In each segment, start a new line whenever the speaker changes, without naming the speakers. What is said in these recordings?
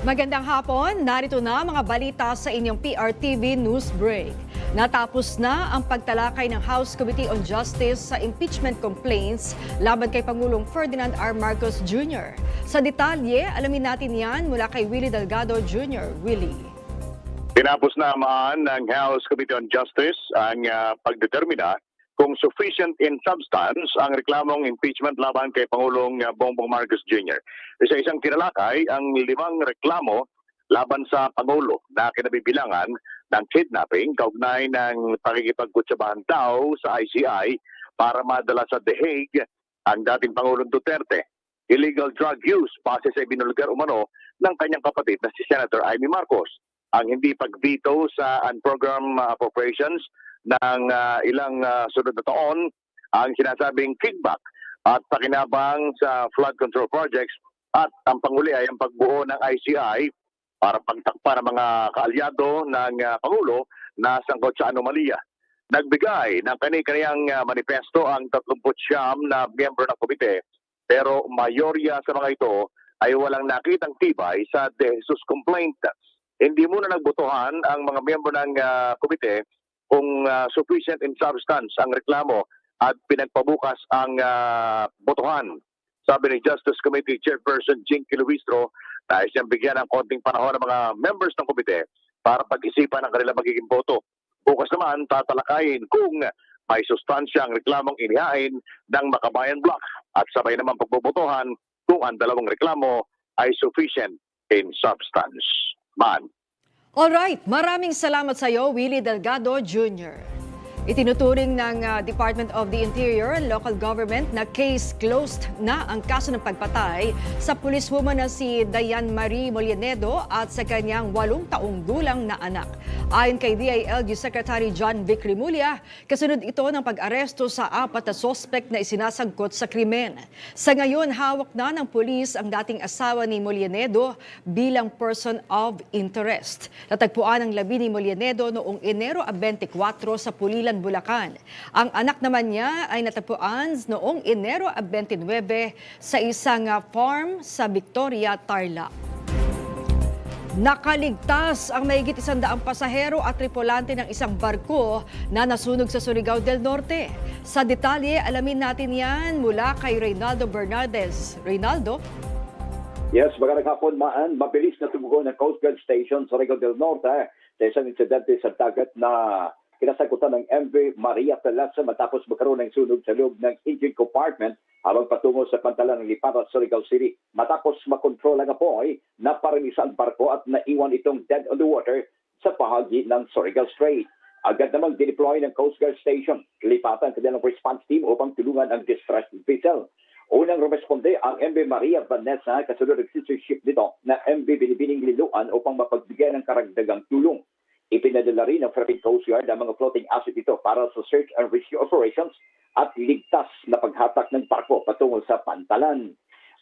Magandang hapon, narito na mga balita sa inyong PRTV News Break. Natapos na ang pagtalakay ng House Committee on Justice sa impeachment complaints laban kay Pangulong Ferdinand R. Marcos Jr. Sa detalye, alamin natin yan mula kay Willie Delgado Jr. Willie.
Tinapos naman ng House Committee on Justice ang pagdetermina kung sufficient in substance ang reklamong impeachment laban kay Pangulong Bongbong Marcos Jr. Sa isang tinalakay, ang 5 reklamo laban sa Pangulo na kinabibilangan ng kidnapping, kaugnay ng pakikipagkutsabahan daw sa ICI para madala sa The Hague ang dating Pangulong Duterte. Illegal drug use base sa ibinulgar umano ng kanyang kapatid na si Senator Amy Marcos. Ang hindi pag-veto sa unprogrammed appropriations ng ilang sunod na taon, ang sinasabing kickback at pakinabang sa flood control projects, at ang panghuli ay ang pagbuo ng ICI para pagtakpa ng mga kaalyado ng Pangulo na sangkot sa anomalya. Nagbigay ng kani-kaniyang manifesto ang 39 na miyembro ng komite, pero mayorya sa mga ito ay walang nakitang tibay sa De Jesus complaint. Hindi muna nagbotohan ang mga miyembro ng komite kung sufficient in substance ang reklamo at pinagpabukas ang botohan. Sabi ni Justice Committee Chairperson Jinky Luistro, nais niyang bigyan ng konting panahon ng mga members ng komite para pag-isipan ang kanilang magiging boto. Bukas naman tatalakayin kung may sustansya ang reklamong inihain ng Makabayan Bloc at sabay naman pagbobotohan kung ang dalawang reklamo ay sufficient in substance.
Alright, maraming salamat sa iyo, Willie Delgado Jr. Itinuturing ng Department of the Interior and Local Government na case closed na ang kaso ng pagpatay sa policewoman na si Diane Marie Molienedo at sa kanyang 8 taong gulang na anak. Ayon kay DILG Secretary John Vic Rimulya, kasunod ito ng pag-aresto sa 4 na sospek na isinasangkot sa krimen. Sa ngayon, hawak na ng pulis ang dating asawa ni Molienedo bilang person of interest. Natagpuan ang labi ni Molienedo noong Enero 24 sa Pulilan, Bulacan. Ang anak naman niya ay natagpuan noong Enero 29 sa isang farm sa Victoria, Tarlac. Nakaligtas ang mahigit 100 pasahero at tripulante ng isang barko na nasunog sa Surigao del Norte. Sa detalye, alamin natin yan mula kay Reynaldo Bernaldez. Reynaldo?
Yes, magandang hapon, Maan. Mabilis na tumugon ng Coast Guard Station sa Surigao del Norte sa isang insidente sa dagat na kinasagutan ng MV Maria Teresa matapos magkaroon ng sunog sa loob ng engine compartment habang patungo sa pantalan ng Liparan, Surigao City. Matapos makontrol ang apoy, naparinisa ang barko at naiwan itong dead on the water sa bahagi ng Surigao Strait. Agad namang dineploy ng Coast Guard Station, lipatan kanilang response team upang tulungan ang distressed vessel. Unang rumesponde ang MV Maria Vanessa kasunod ng sister ship nito na MV Binibining Liluan upang mapagbigay ng karagdagang tulong. Ipinadala rin ng Philippine Coast Guard ang mga floating asset ito para sa search and rescue operations at ligtas na paghatak ng barko patungo sa pantalan.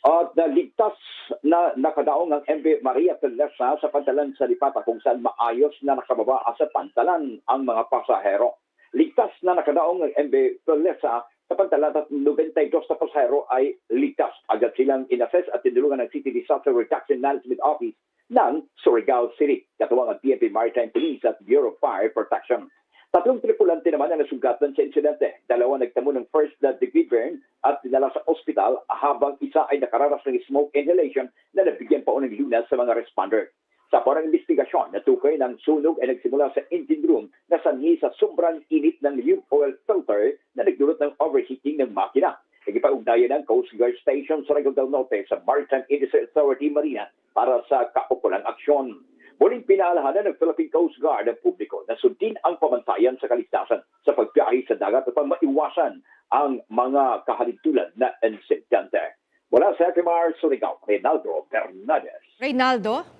At ligtas na nakadaong ang MV Maria Teresa sa pantalan sa Lipata kung saan maayos na nakababa sa pantalan ang mga pasahero. Ligtas na nakadaong ang MV Teresa sa pantalan at 92 na pasahero ay ligtas. Agad silang inassess at tinulungan ng City Disaster Reduction Management Office ng Surigao City, katuwang ang PNP Maritime Police at Bureau of Fire Protection. 3 tripulante naman ang nasugatan sa insidente. 2 nagtamo ng first degree burn at dinala sa ospital habang isa ay nakararas ng smoke inhalation na nabigyan pa ng lunas sa mga responder. Sa parang investigasyon, natukoy ng sunog ay nagsimula sa engine room na sanhi sa sobrang init ng lube oil filter na nagdulot ng overheating ng makina. Nagipag-ugnayan ng Coast Guard Station sa Surigao del Norte sa Maritime Industry Authority Marina para sa kaukulang aksyon. Muling pinaalahanan ng Philippine Coast Guard ang publiko na sundin ang pamantayan sa kaligtasan sa pagbiyahe sa dagat upang maiwasan ang mga kahalintulad na insidente. Mula sa FMR Surigao, Reynaldo Bernaldez.
Reynaldo?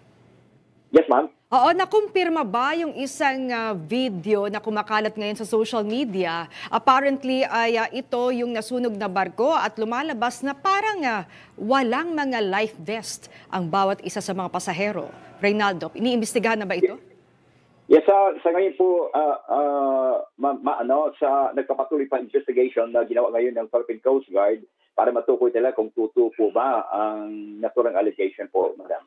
Yes, ma'am.
Oo, nakumpirma ba yung isang video na kumakalat ngayon sa social media? Apparently ay ito yung nasunog na barko at lumalabas na parang walang mga life vest ang bawat isa sa mga pasahero. Reynaldo, iniimbestigahan na ba ito?
Yes, sa ngayon po, sa nagpapatuloy pa investigation na ginawa ngayon ng Philippine Coast Guard para matukoy nila kung totoo po ba ang naturang allegation po, madam.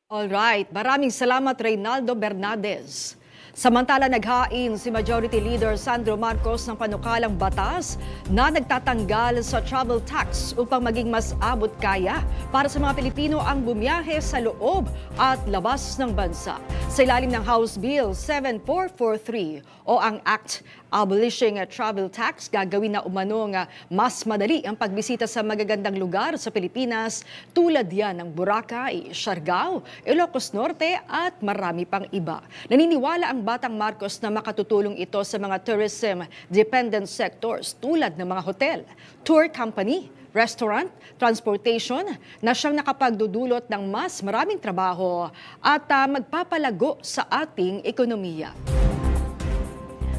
Alright, maraming salamat Reynaldo Bernaldez. Samantala naghain si Majority Leader Sandro Marcos ng panukalang batas na nagtatanggal sa travel tax upang maging mas abot kaya para sa mga Pilipino ang bumiyahe sa loob at labas ng bansa. Sa ilalim ng House Bill 7443 o ang Act Abolishing Travel Tax, gagawin na umanong mas madali ang pagbisita sa magagandang lugar sa Pilipinas tulad yan ng Boracay, Siargao, Ilocos Norte at marami pang iba. Naniniwala ang Batang Marcos na makatutulong ito sa mga tourism-dependent sectors tulad ng mga hotel, tour company, restaurant, transportation na siyang nakapagdudulot ng mas maraming trabaho at magpapalago sa ating ekonomiya.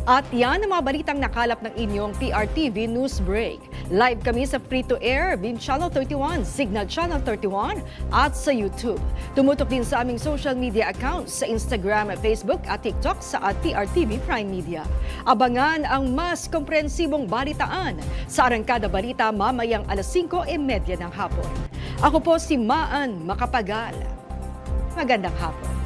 At yan ang mga balitang nakalap ng inyong PRTV News Break. Live kami sa free-to-air, Beam Channel 31, Signal Channel 31 at sa YouTube. Tumutok din sa aming social media accounts sa Instagram, Facebook at TikTok sa @PRTV Prime Media. Abangan ang mas komprehensibong balitaan sa Arangkada Balita mamayang alas 5:30 ng hapon. Ako po si Maan Macapagal. Magandang hapon.